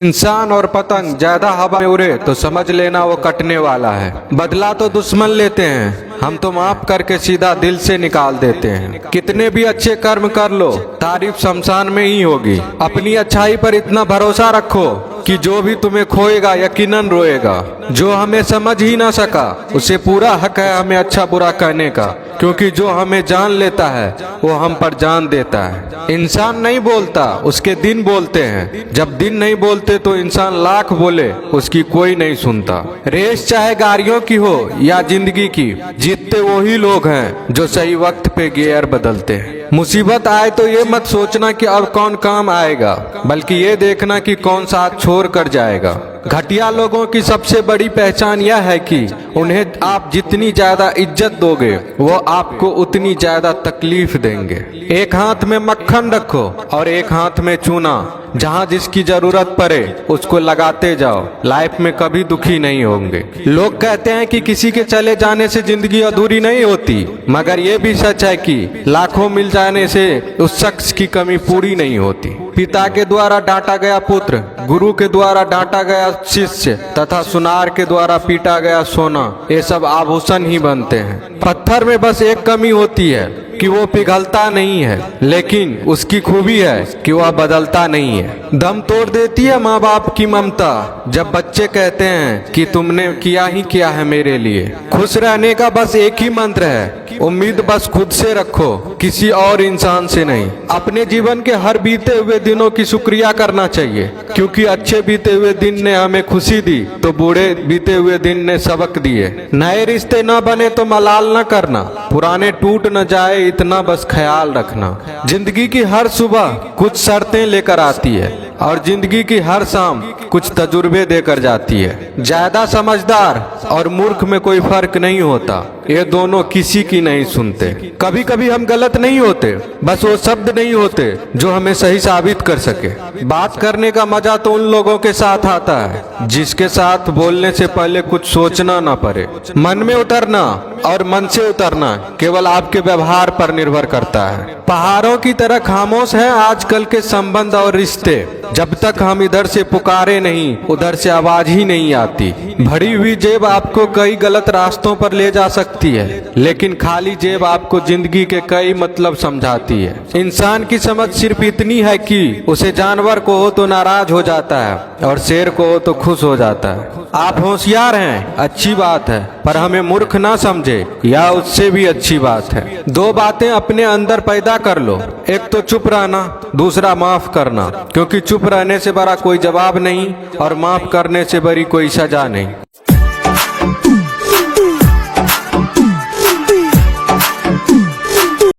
इंसान और पतंग ज्यादा हवा में उड़े तो समझ लेना वो कटने वाला है। बदला तो दुश्मन लेते हैं, हम तो माफ करके सीधा दिल से निकाल देते हैं। कितने भी अच्छे कर्म कर लो, तारीफ शमशान में ही होगी। अपनी अच्छाई पर इतना भरोसा रखो कि जो भी तुम्हें खोएगा यकीनन रोएगा। जो हमें समझ ही ना सका उसे पूरा हक है हमें अच्छा बुरा कहने का, क्योंकि जो हमें जान लेता है वो हम पर जान देता है। इंसान नहीं बोलता, उसके दिन बोलते हैं। जब दिन नहीं बोलते तो इंसान लाख बोले उसकी कोई नहीं सुनता। रेस चाहे गाड़ियों की हो या जिंदगी की, जीतते वही लोग हैं जो सही वक्त पे गियर बदलते हैं। मुसीबत आए तो ये मत सोचना कि अब कौन काम आएगा, बल्कि ये देखना कि कौन साथ छोड़ कर जाएगा। घटिया लोगों की सबसे बड़ी पहचान यह है कि उन्हें आप जितनी ज्यादा इज्जत दोगे वो आपको उतनी ज्यादा तकलीफ देंगे। एक हाथ में मक्खन रखो और एक हाथ में चूना। जहाँ जिसकी जरूरत पड़े उसको लगाते जाओ, लाइफ में कभी दुखी नहीं होंगे। लोग कहते हैं कि किसी के चले जाने से जिंदगी अधूरी नहीं होती, मगर ये भी सच है कि लाखों मिल जाने से उस शख्स की कमी पूरी नहीं होती। पिता के द्वारा डांटा गया पुत्र, गुरु के द्वारा डांटा गया शिष्य तथा सुनार के द्वारा पीटा गया सोना, ये सब आभूषण ही बनते हैं। पत्थर में बस एक कमी होती है कि वो पिघलता नहीं है, लेकिन उसकी खूबी है कि वह बदलता नहीं है। दम तोड़ देती है माँ बाप की ममता जब बच्चे कहते हैं कि तुमने किया ही क्या है मेरे लिए। खुश रहने का बस एक ही मंत्र है, उम्मीद बस खुद से रखो, किसी और इंसान से नहीं। अपने जीवन के हर बीते हुए दिनों की शुक्रिया करना चाहिए, क्योंकि अच्छे बीते हुए दिन ने हमें खुशी दी तो बूढ़े बीते हुए दिन ने सबक दिए। नए रिश्ते न बने तो मलाल न करना, पुराने टूट न जाए इतना बस ख्याल रखना। जिंदगी की हर सुबह कुछ शर्तें लेकर आती है और जिंदगी की हर शाम कुछ तजुर्बे देकर जाती है। ज्यादा समझदार और मूर्ख में कोई फर्क नहीं होता, ये दोनों किसी की नहीं सुनते। कभी कभी हम गलत नहीं होते, बस वो शब्द नहीं होते जो हमें सही साबित कर सके। बात करने का मजा तो उन लोगों के साथ आता है जिसके साथ बोलने से पहले कुछ सोचना ना पड़े। मन में उतरना और मन से उतरना केवल आपके व्यवहार पर निर्भर करता है। पहाड़ों की तरह खामोश है आजकल के संबंध और रिश्ते। जब तक हम इधर से पुकारे नहीं उधर से आवाज ही नहीं आती। भरी हुई जेब आपको कई गलत रास्तों पर ले जा सकती है, लेकिन खाली जेब आपको जिंदगी के कई मतलब समझाती है। इंसान की समझ सिर्फ इतनी है कि उसे जानवर को हो तो नाराज हो जाता है और शेर को हो तो खुश हो जाता है। आप होशियार हैं, अच्छी बात है, पर हमें मूर्ख ना समझे, या उससे भी अच्छी बात है। दो बातें अपने अंदर पैदा कर लो, एक तो चुप रहना, दूसरा माफ करना, क्योंकि चुप रहने से बड़ा कोई जवाब नहीं और माफ करने से बड़ी कोई सजा नहीं।